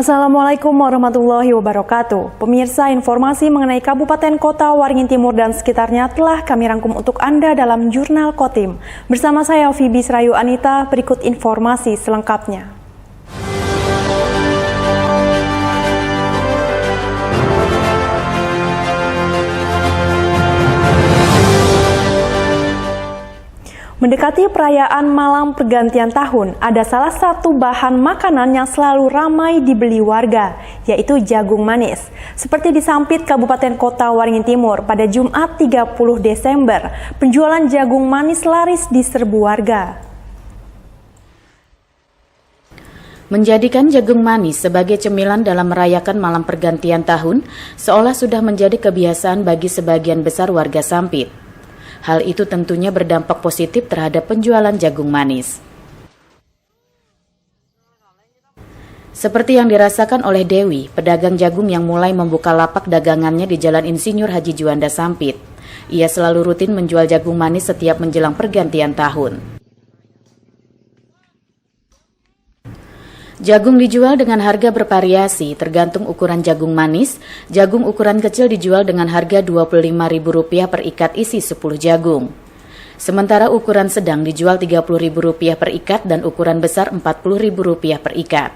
Assalamualaikum warahmatullahi wabarakatuh. Pemirsa, informasi mengenai Kabupaten Kota Waringin Timur dan sekitarnya telah kami rangkum untuk Anda dalam Jurnal Kotim. Bersama saya Fibi Serayu Anita, berikut informasi selengkapnya. Mendekati perayaan malam pergantian tahun, ada salah satu bahan makanan yang selalu ramai dibeli warga, yaitu jagung manis. Seperti di Sampit, Kabupaten Kota Waringin Timur, pada Jumat 30 Desember, penjualan jagung manis laris di serbu warga. Menjadikan jagung manis sebagai cemilan dalam merayakan malam pergantian tahun, seolah sudah menjadi kebiasaan bagi sebagian besar warga Sampit. Hal itu tentunya berdampak positif terhadap penjualan jagung manis. Seperti yang dirasakan oleh Dewi, pedagang jagung yang mulai membuka lapak dagangannya di Jalan Insinyur Haji Juanda Sampit. Ia selalu rutin menjual jagung manis setiap menjelang pergantian tahun. Jagung dijual dengan harga bervariasi, tergantung ukuran jagung manis. Jagung ukuran kecil dijual dengan harga Rp25.000 per ikat isi 10 jagung. Sementara ukuran sedang dijual Rp30.000 per ikat dan ukuran besar Rp40.000 per ikat.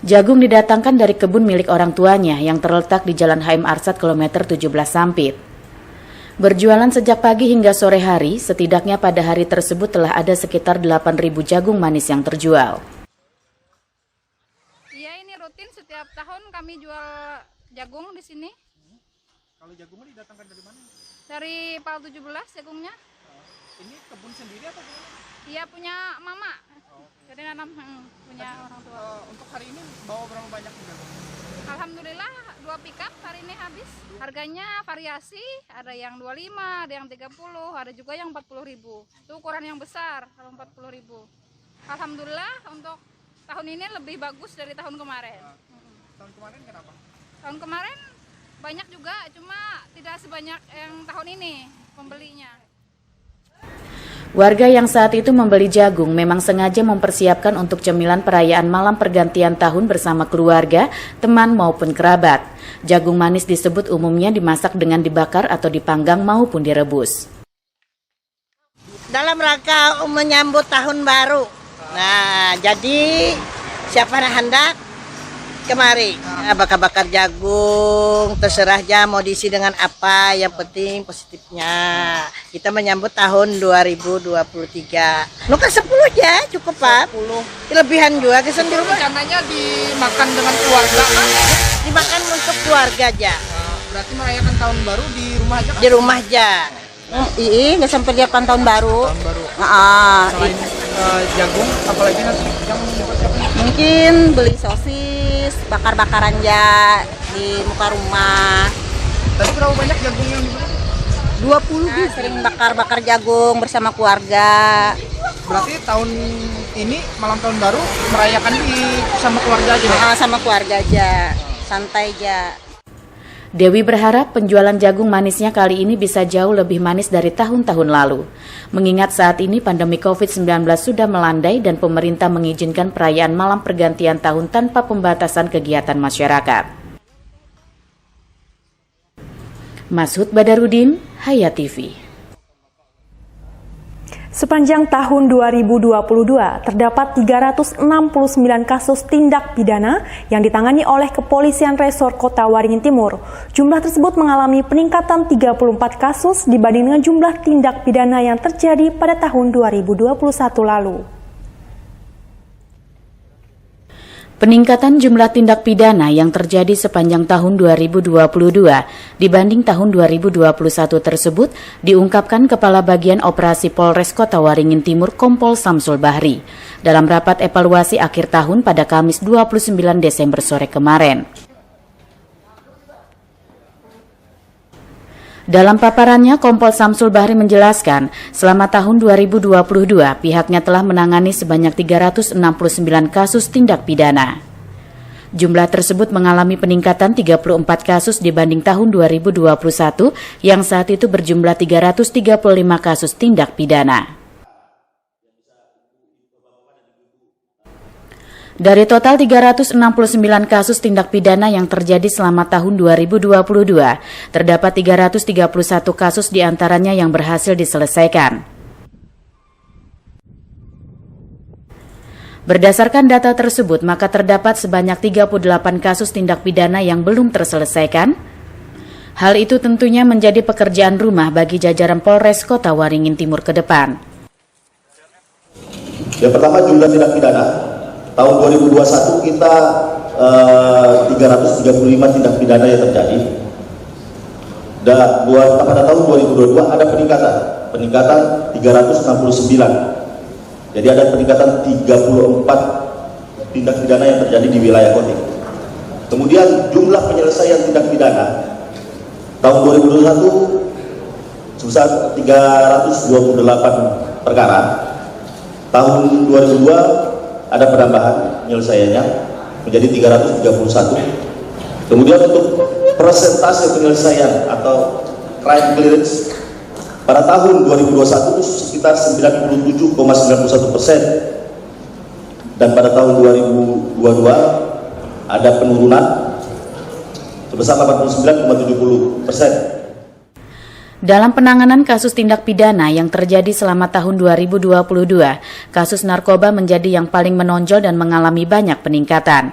Jagung didatangkan dari kebun milik orang tuanya yang terletak di Jalan HM Arsat kilometer 17 Sampit. Berjualan sejak pagi hingga sore hari, setidaknya pada hari tersebut telah ada sekitar 8.000 jagung manis yang terjual. Iya, ini rutin setiap tahun kami jual jagung di sini. Kalau jagungnya didatangkan dari mana? Dari Pal 17 jagungnya. Ini kebun sendiri atau gimana? Iya, punya mama. Jadi nanam punya orang tua. Untuk hari ini bawa berapa banyak jagung? Alhamdulillah 2 pickup hari ini habis. Harganya variasi, ada yang 25, ada yang 30, ada juga yang 40.000. Itu ukuran yang besar kalau 40.000. Alhamdulillah untuk tahun ini lebih bagus dari tahun kemarin. Tahun kemarin kenapa? Tahun kemarin banyak juga, cuma tidak sebanyak yang tahun ini pembelinya. Warga yang saat itu membeli jagung memang sengaja mempersiapkan untuk cemilan perayaan malam pergantian tahun bersama keluarga, teman maupun kerabat. Jagung manis disebut umumnya dimasak dengan dibakar atau dipanggang maupun direbus. Dalam rangka menyambut tahun baru. Nah, jadi siapa yang hendak kemari bakar-bakar jagung, terserah aja mau diisi dengan apa, yang penting positifnya. Kita menyambut tahun 2023. Nuka 10 aja cukup, Pak. 10. Kelebihan juga kesan di rumah. Rencananya dimakan dengan keluarga kan? Dimakan untuk keluarga aja. Berarti merayakan tahun baru di rumah aja kan? Di rumah aja. Iya, nggak sampai lihatkan tahun baru. Tahun baru. Selain jagung, apalagi nanti yang mungkin beli sosis, bakar-bakaran ya di muka rumah. tadi berapa banyak jagung yang dibeli? 20 sering bakar-bakar jagung bersama keluarga. Berarti tahun ini malam tahun baru merayakan sama keluarga aja ya? Sama keluarga aja, santai aja. Dewi berharap penjualan jagung manisnya kali ini bisa jauh lebih manis dari tahun-tahun lalu. Mengingat saat ini pandemi COVID-19 sudah melandai dan pemerintah mengizinkan perayaan malam pergantian tahun tanpa pembatasan kegiatan masyarakat. Masud Badarudin, Hayat TV. Sepanjang tahun 2022, terdapat 369 kasus tindak pidana yang ditangani oleh Kepolisian Resor Kota Waringin Timur. Jumlah tersebut mengalami peningkatan 34 kasus dibanding dengan jumlah tindak pidana yang terjadi pada tahun 2021 lalu. Peningkatan jumlah tindak pidana yang terjadi sepanjang tahun 2022 dibanding tahun 2021 tersebut diungkapkan Kepala Bagian Operasi Polres Kota Waringin Timur Kompol Samsul Bahri dalam rapat evaluasi akhir tahun pada Kamis 29 Desember sore kemarin. Dalam paparannya, Kompol Samsul Bahri menjelaskan, selama tahun 2022 pihaknya telah menangani sebanyak 369 kasus tindak pidana. Jumlah tersebut mengalami peningkatan 34 kasus dibanding tahun 2021 yang saat itu berjumlah 335 kasus tindak pidana. Dari total 369 kasus tindak pidana yang terjadi selama tahun 2022, terdapat 331 kasus diantaranya yang berhasil diselesaikan. Berdasarkan data tersebut, maka terdapat sebanyak 38 kasus tindak pidana yang belum terselesaikan. Hal itu tentunya menjadi pekerjaan rumah bagi jajaran Polres Kota Waringin Timur ke depan. Yang pertama, jumlah tindak pidana. Tahun 2021 kita 335 tindak pidana yang terjadi. Dan pada tahun 2022 ada peningkatan 369. Jadi ada peningkatan 34 tindak pidana yang terjadi di wilayah Kotim. Kemudian jumlah penyelesaian tindak pidana tahun 2021 sebesar 328 perkara. Tahun 2002 ada penambahan penyelesaiannya menjadi 331. Kemudian untuk persentase penyelesaian atau crime clearance pada tahun 2021 itu sekitar 97,91%, dan pada tahun 2022 ada penurunan sebesar 89,70%. Dalam penanganan kasus tindak pidana yang terjadi selama tahun 2022, kasus narkoba menjadi yang paling menonjol dan mengalami banyak peningkatan.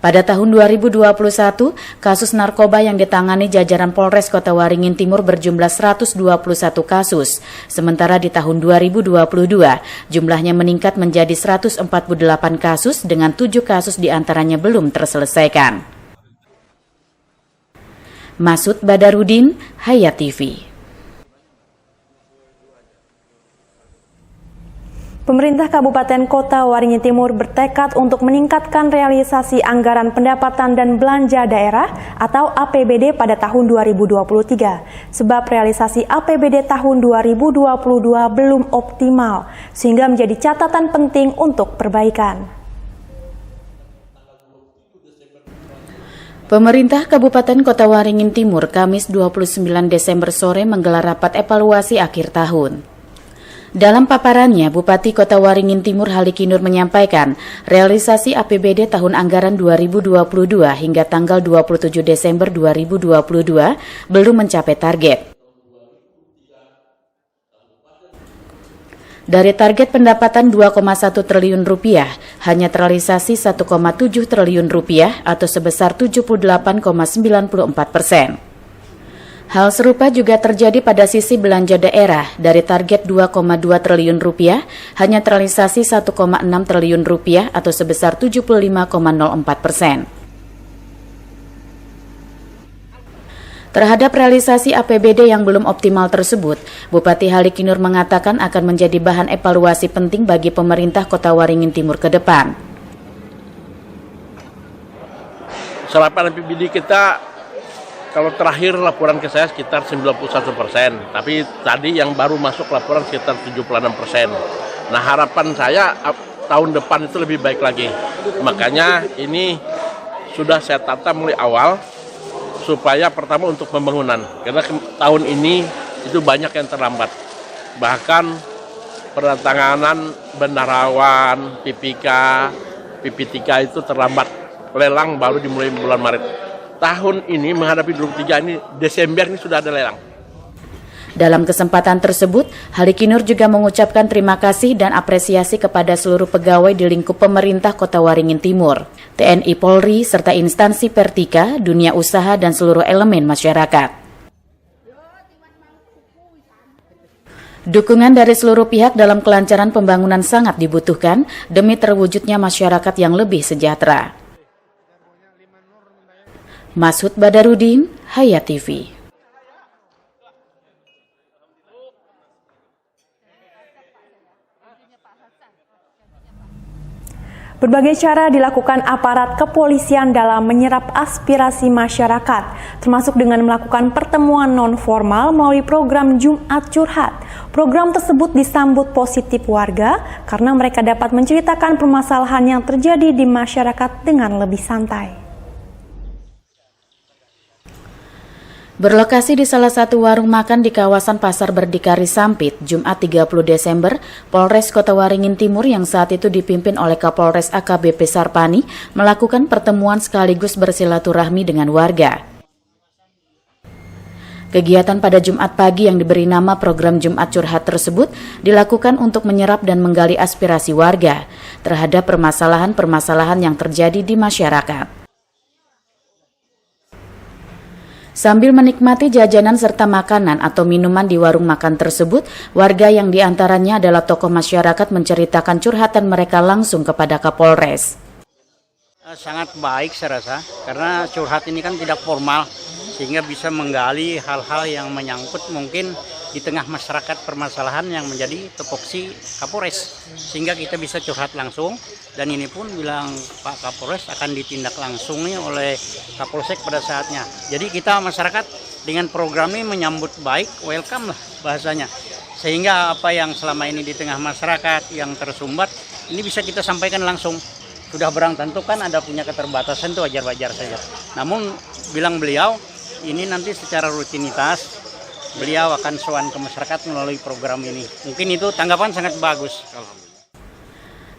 Pada tahun 2021, kasus narkoba yang ditangani jajaran Polres Kota Waringin Timur berjumlah 121 kasus, sementara di tahun 2022, jumlahnya meningkat menjadi 148 kasus dengan 7 kasus diantaranya belum terselesaikan. Masud Badarudin, Hayat TV. Pemerintah Kabupaten Kota Waringin Timur bertekad untuk meningkatkan realisasi anggaran pendapatan dan belanja daerah atau APBD pada tahun 2023. Sebab realisasi APBD tahun 2022 belum optimal, sehingga menjadi catatan penting untuk perbaikan. Pemerintah Kabupaten Kota Waringin Timur Kamis 29 Desember sore menggelar rapat evaluasi akhir tahun. Dalam paparannya, Bupati Kota Waringin Timur Halikinur menyampaikan realisasi APBD tahun anggaran 2022 hingga tanggal 27 Desember 2022 belum mencapai target. Dari target pendapatan 2,1 triliun rupiah, hanya terrealisasi 1,7 triliun rupiah atau sebesar 78,94%. Hal serupa juga terjadi pada sisi belanja daerah. Dari target 2,2 triliun rupiah, hanya terrealisasi 1,6 triliun rupiah atau sebesar 75,04%. Terhadap realisasi APBD yang belum optimal tersebut, Bupati Halikinur mengatakan akan menjadi bahan evaluasi penting bagi pemerintah Kota Waringin Timur ke depan. Serapan APBD kita, kalau terakhir laporan ke saya sekitar 91%, tapi tadi yang baru masuk laporan sekitar 76%. Nah, harapan saya tahun depan itu lebih baik lagi. Makanya ini sudah saya tata mulai awal, supaya pertama untuk pembangunan, karena tahun ini itu banyak yang terlambat. Bahkan penandatanganan bendaharawan, PPTK itu terlambat. Lelang baru dimulai bulan Maret. Tahun ini menghadapi 2023 ini, Desember ini sudah ada lelang. Dalam kesempatan tersebut, Halikinur juga mengucapkan terima kasih dan apresiasi kepada seluruh pegawai di lingkup pemerintah Kota Waringin Timur, TNI Polri, serta instansi Pertika, dunia usaha, dan seluruh elemen masyarakat. Dukungan dari seluruh pihak dalam kelancaran pembangunan sangat dibutuhkan demi terwujudnya masyarakat yang lebih sejahtera. Masud Badarudin, Hayat TV. Berbagai cara dilakukan aparat kepolisian dalam menyerap aspirasi masyarakat, termasuk dengan melakukan pertemuan non-formal melalui program Jumat Curhat. Program tersebut disambut positif warga karena mereka dapat menceritakan permasalahan yang terjadi di masyarakat dengan lebih santai. Berlokasi di salah satu warung makan di kawasan Pasar Berdikari Sampit, Jumat 30 Desember, Polres Kota Waringin Timur yang saat itu dipimpin oleh Kapolres AKBP Sarpani melakukan pertemuan sekaligus bersilaturahmi dengan warga. Kegiatan pada Jumat pagi yang diberi nama program Jumat Curhat tersebut dilakukan untuk menyerap dan menggali aspirasi warga terhadap permasalahan-permasalahan yang terjadi di masyarakat. Sambil menikmati jajanan serta makanan atau minuman di warung makan tersebut, warga yang diantaranya adalah tokoh masyarakat menceritakan curhatan mereka langsung kepada Kapolres. Sangat baik saya rasa, karena curhat ini kan tidak formal, sehingga bisa menggali hal-hal yang menyangkut mungkin di tengah masyarakat permasalahan yang menjadi tupoksi Kapolres, sehingga kita bisa curhat langsung. Dan ini pun bilang Pak Kapolres akan ditindak langsung nih oleh Kapolsek pada saatnya. Jadi kita masyarakat dengan program ini menyambut baik, welcome lah bahasanya. Sehingga apa yang selama ini di tengah masyarakat yang tersumbat, ini bisa kita sampaikan langsung. Sudah barang tentu kan ada punya keterbatasan, itu wajar-wajar saja. Namun bilang beliau, ini nanti secara rutinitas beliau akan sowan ke masyarakat melalui program ini. Mungkin itu tanggapan sangat bagus.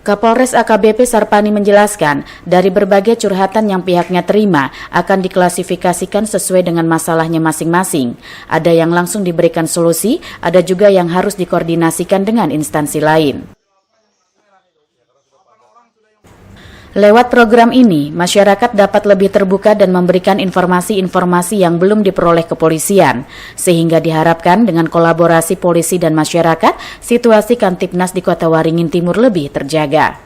Kapolres AKBP Sarpani menjelaskan, dari berbagai curhatan yang pihaknya terima akan diklasifikasikan sesuai dengan masalahnya masing-masing. Ada yang langsung diberikan solusi, ada juga yang harus dikoordinasikan dengan instansi lain. Lewat program ini, masyarakat dapat lebih terbuka dan memberikan informasi-informasi yang belum diperoleh kepolisian, sehingga diharapkan dengan kolaborasi polisi dan masyarakat, situasi Kamtibnas di Kota Waringin Timur lebih terjaga.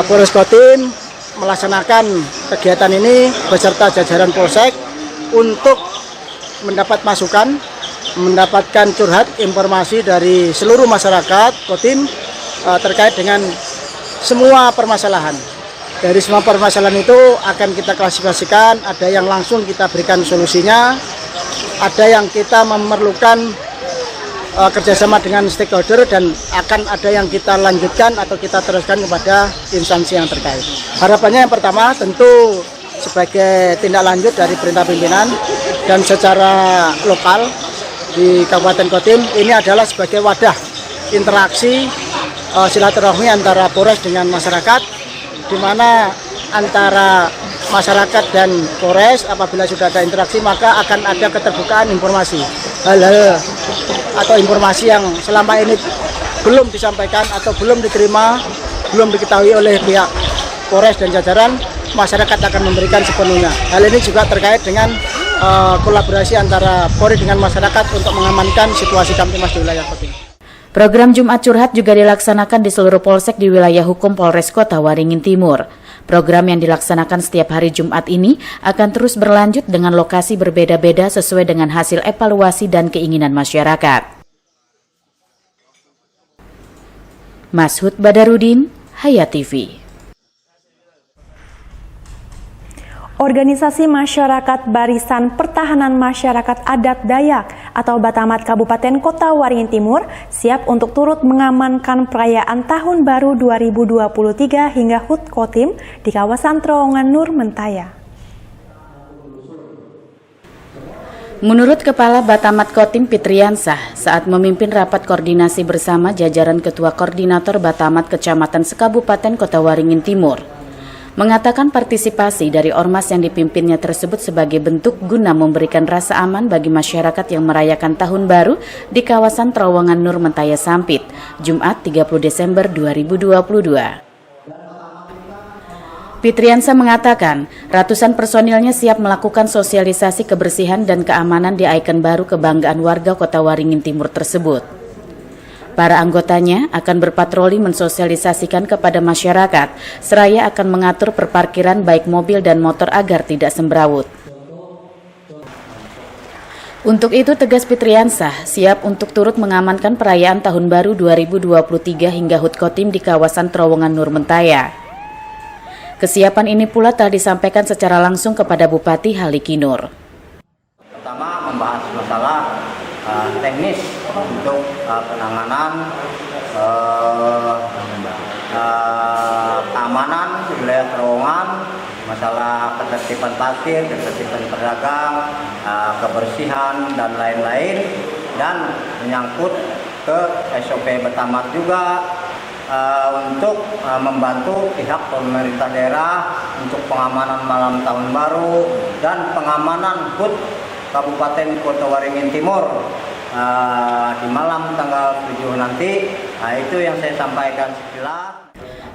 Polres Kotim melaksanakan kegiatan ini beserta jajaran Polsek untuk mendapat masukan, mendapatkan curhat informasi dari seluruh masyarakat Kotim terkait dengan semua permasalahan. Dari semua permasalahan itu akan kita klasifikasikan, ada yang langsung kita berikan solusinya, ada yang kita memerlukan kerjasama dengan stakeholder, dan akan ada yang kita lanjutkan atau kita teruskan kepada instansi yang terkait. Harapannya yang pertama tentu sebagai tindak lanjut dari perintah pimpinan dan secara lokal di Kabupaten Kotim, ini adalah sebagai wadah interaksi silaturahmi antara Polres dengan masyarakat, di mana antara masyarakat dan Polres apabila sudah ada interaksi maka akan ada keterbukaan informasi, hal-hal atau informasi yang selama ini belum disampaikan atau belum diterima, belum diketahui oleh pihak Polres dan jajaran, masyarakat akan memberikan sepenuhnya. Hal ini juga terkait dengan kolaborasi antara Polri dengan masyarakat untuk mengamankan situasi Kamtibnas di wilayah Kotim. Program Jumat Curhat juga dilaksanakan di seluruh polsek di wilayah hukum Polres Kota Waringin Timur. Program yang dilaksanakan setiap hari Jumat ini akan terus berlanjut dengan lokasi berbeda-beda sesuai dengan hasil evaluasi dan keinginan masyarakat. Mashud Badarudin, Hayat TV. Organisasi Masyarakat Barisan Pertahanan Masyarakat Adat Dayak atau Batamat Kabupaten Kota Waringin Timur siap untuk turut mengamankan perayaan Tahun Baru 2023 hingga HUT Kotim di kawasan Terowongan Nur Mentaya. Menurut Kepala Batamat Kotim Fitriansah saat memimpin rapat koordinasi bersama jajaran Ketua Koordinator Batamat Kecamatan Sekabupaten Kota Waringin Timur, mengatakan partisipasi dari ormas yang dipimpinnya tersebut sebagai bentuk guna memberikan rasa aman bagi masyarakat yang merayakan Tahun Baru di kawasan Terowongan Nur Mentaya Sampit, Jumat 30 Desember 2022. Fitriansah mengatakan, ratusan personilnya siap melakukan sosialisasi kebersihan dan keamanan di ikon baru kebanggaan warga Kota Waringin Timur tersebut. Para anggotanya akan berpatroli mensosialisasikan kepada masyarakat, seraya akan mengatur perparkiran baik mobil dan motor agar tidak semrawut. Untuk itu tegas Fitriansah siap untuk turut mengamankan perayaan Tahun Baru 2023 hingga HUT Kotim di kawasan Terowongan Nur Mentaya. Kesiapan ini pula telah disampaikan secara langsung kepada Bupati Halikinur. Pertama membahas masalah teknis untuk penanganan keamanan di wilayah terowongan masalah ketertiban parkir, ketertiban pedagang, kebersihan dan lain-lain, dan menyangkut ke SOP Betamat juga untuk membantu pihak pemerintah daerah untuk pengamanan malam tahun baru dan pengamanan HUT Kabupaten Kota Waringin Timur di malam tanggal 7 nanti. Itu yang saya sampaikan sekilas.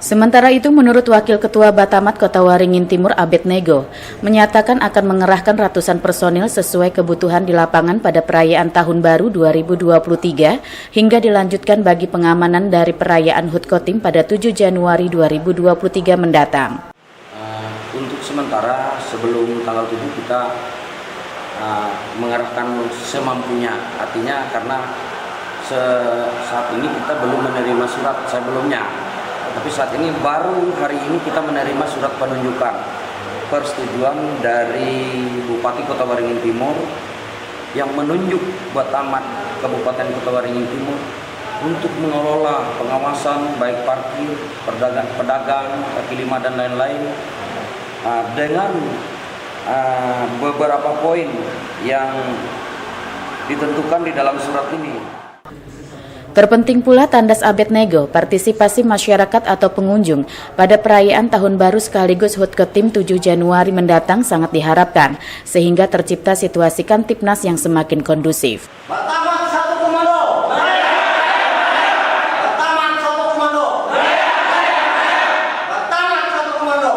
Sementara itu, menurut Wakil Ketua Batamat Kota Waringin Timur Abednego, menyatakan akan mengerahkan ratusan personil sesuai kebutuhan di lapangan pada perayaan Tahun Baru 2023 hingga dilanjutkan bagi pengamanan dari perayaan HUT Kotim pada 7 Januari 2023 mendatang. Untuk sementara sebelum tanggal 7 kita mengerahkan semampunya, artinya karena saat ini kita belum menerima surat sebelumnya. Tapi saat ini baru hari ini kita menerima surat penunjukan persetujuan dari Bupati Kota Waringin Timur yang menunjuk Batamat Kabupaten Kota Waringin Timur untuk mengelola pengawasan baik parkir, pedagang, kaki lima dan lain-lain dengan beberapa poin yang ditentukan di dalam surat ini. Terpenting pula tandas Abednego, partisipasi masyarakat atau pengunjung pada perayaan Tahun Baru sekaligus HUT Kotim 7 Januari mendatang sangat diharapkan, sehingga tercipta situasi Kamtipnas yang semakin kondusif. Batamat satu komando. Batamat satu komando. Batamat satu komando.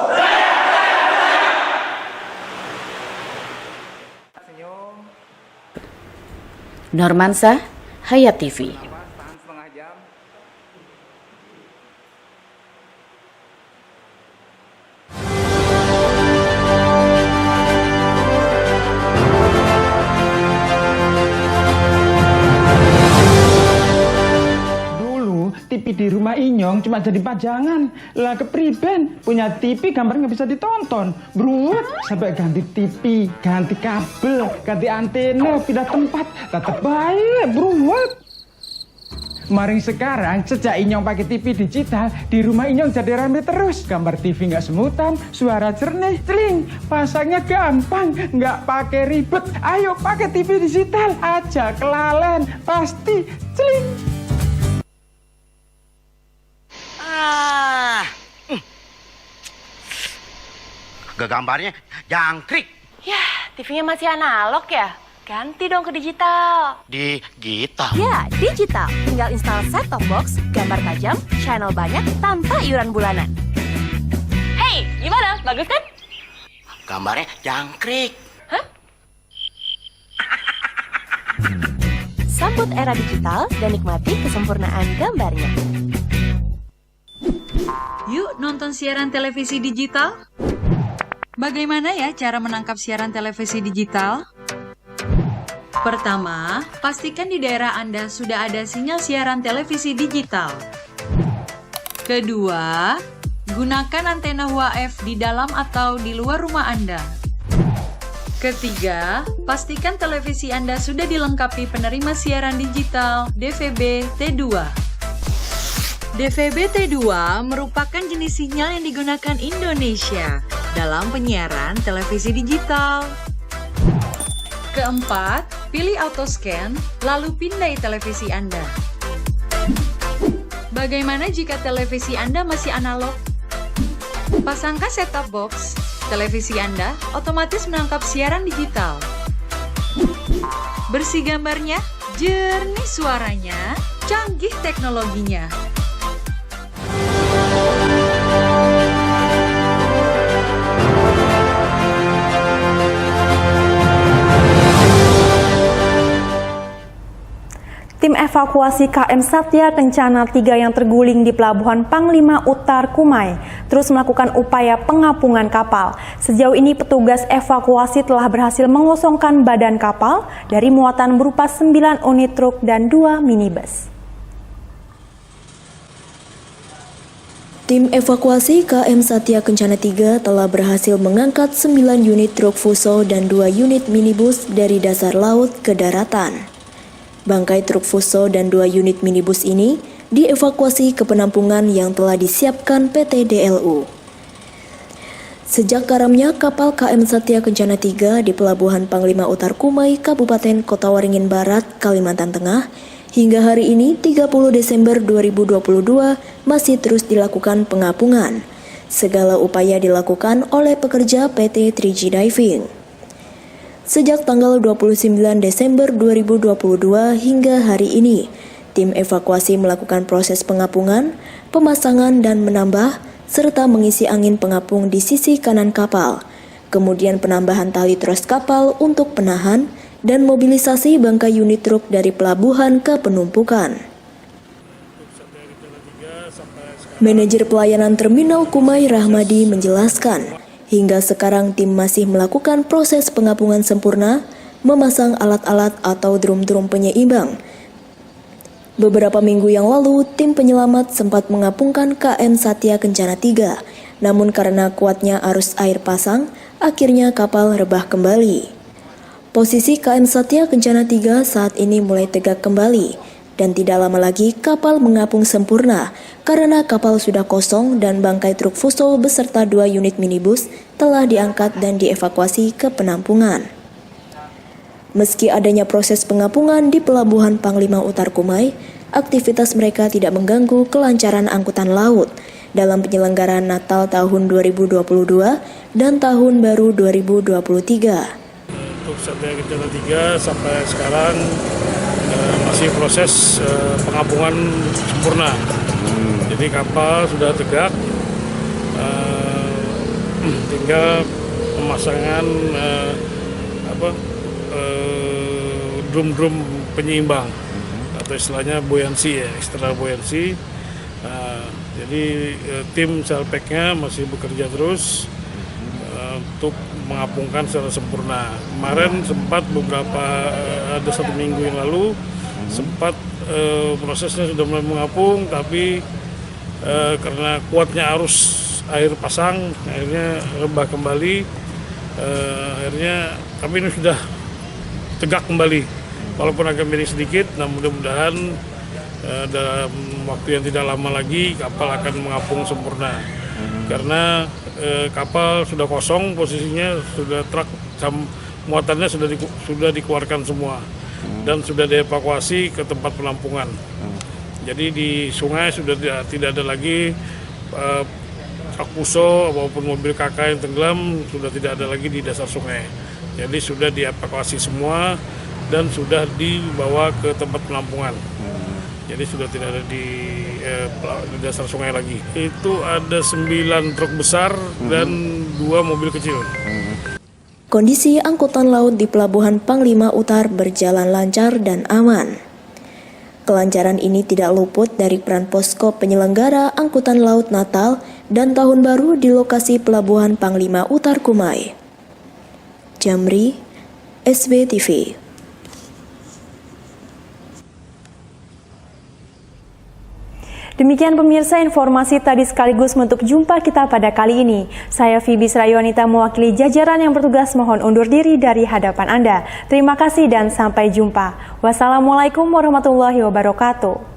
Normansa, Hayat TV. TV di rumah Inyong cuma jadi pajangan. Lah kepriben punya TV gambar nggak bisa ditonton. Bruwet sampai ganti TV, ganti kabel, ganti antena, pindah tempat. Tetap baik, bruwet. Maring sekarang sejak Inyong pakai TV digital, di rumah Inyong jadi rame terus. Gambar TV nggak semutan, suara jernih, celing. Pasangnya gampang, nggak pakai ribet. Ayo pakai TV digital aja, kelalen pasti celing. Gambarnya jangkrik. Yah, TV-nya masih analog ya? Ganti dong ke digital. Digital? Ya, digital. Tinggal install set-top box, gambar tajam, channel banyak, tanpa iuran bulanan. Hey, gimana? Bagus kan? Gambarnya jangkrik. Hah? Sambut era digital dan nikmati kesempurnaan gambarnya. Yuk nonton siaran televisi digital. Bagaimana ya cara menangkap siaran televisi digital? Pertama, pastikan di daerah Anda sudah ada sinyal siaran televisi digital. Kedua, gunakan antena UHF di dalam atau di luar rumah Anda. Ketiga, pastikan televisi Anda sudah dilengkapi penerima siaran digital DVB T2. DVB T2 merupakan jenis sinyal yang digunakan Indonesia dalam penyiaran televisi digital. Keempat, pilih auto scan, lalu pindai televisi Anda. Bagaimana jika televisi Anda masih analog? Pasangkan set-top box, televisi Anda otomatis menangkap siaran digital. Bersih gambarnya, jernih suaranya, canggih teknologinya. Tim evakuasi KM Satya Kencana 3 yang terguling di Pelabuhan Panglima Utar Kumai terus melakukan upaya pengapungan kapal. Sejauh ini petugas evakuasi telah berhasil mengosongkan badan kapal dari muatan berupa 9 unit truk dan 2 minibus. Tim evakuasi KM Satya Kencana 3 telah berhasil mengangkat 9 unit truk fuso dan 2 unit minibus dari dasar laut ke daratan. Bangkai truk fuso dan 2 unit minibus ini dievakuasi ke penampungan yang telah disiapkan PT DLU. Sejak karamnya kapal KM Satya Kencana III di Pelabuhan Panglima Utar Kumai, Kabupaten Kota Waringin Barat, Kalimantan Tengah, hingga hari ini 30 Desember 2022 masih terus dilakukan pengapungan. Segala upaya dilakukan oleh pekerja PT 3G Diving. Sejak tanggal 29 Desember 2022 hingga hari ini, tim evakuasi melakukan proses pengapungan, pemasangan dan menambah, serta mengisi angin pengapung di sisi kanan kapal, kemudian penambahan tali tros kapal untuk penahan, dan mobilisasi bangkai unit truk dari pelabuhan ke penumpukan. Manajer pelayanan Terminal Kumai Rahmadi menjelaskan, hingga sekarang tim masih melakukan proses pengapungan sempurna, memasang alat-alat atau drum-drum penyeimbang. Beberapa minggu yang lalu, tim penyelamat sempat mengapungkan KM Satya Kencana III, namun karena kuatnya arus air pasang, akhirnya kapal rebah kembali. Posisi KM Satya Kencana III saat ini mulai tegak kembali, dan tidak lama lagi kapal mengapung sempurna karena kapal sudah kosong dan bangkai truk Fuso beserta 2 unit minibus telah diangkat dan dievakuasi ke penampungan. Meski adanya proses pengapungan di Pelabuhan Panglima Utar Kumai, aktivitas mereka tidak mengganggu kelancaran angkutan laut dalam penyelenggaraan Natal tahun 2022 dan Tahun Baru 2023. Untuk Satya Kencana III sampai sekarang masih proses pengapungan sempurna. Jadi kapal sudah tegak, tinggal pemasangan drum-drum penyeimbang atau istilahnya buoyancy ya, eksternal buoyancy. Jadi tim Selpeknya masih bekerja terus untuk mengapungkan secara sempurna. Kemarin sempat ada 1 minggu yang lalu sempat prosesnya sudah mulai mengapung, tapi karena kuatnya arus air pasang akhirnya rebah kembali. Akhirnya kami ini sudah tegak kembali. Walaupun agak miring sedikit, namun mudah-mudahan dalam waktu yang tidak lama lagi kapal akan mengapung sempurna. Karena kapal sudah kosong, posisinya sudah truk muatannya sudah dikeluarkan semua dan sudah dievakuasi ke tempat penampungan. Jadi di sungai sudah tidak ada lagi truk Fuso maupun mobil KK yang tenggelam, sudah tidak ada lagi di dasar sungai. Jadi sudah dievakuasi semua dan sudah dibawa ke tempat penampungan. Jadi sudah tidak ada di dasar sungai lagi. Itu ada 9 truk besar dan 2 mobil kecil. Kondisi angkutan laut di Pelabuhan Panglima Utar berjalan lancar dan aman. Kelancaran ini tidak luput dari peran posko penyelenggara angkutan laut Natal dan Tahun Baru di lokasi Pelabuhan Panglima Utar Kumai. Jamri, SBTV. Demikian pemirsa informasi tadi sekaligus menutup jumpa kita pada kali ini. Saya Fibis Rayuanita mewakili jajaran yang bertugas mohon undur diri dari hadapan Anda. Terima kasih dan sampai jumpa. Wassalamualaikum warahmatullahi wabarakatuh.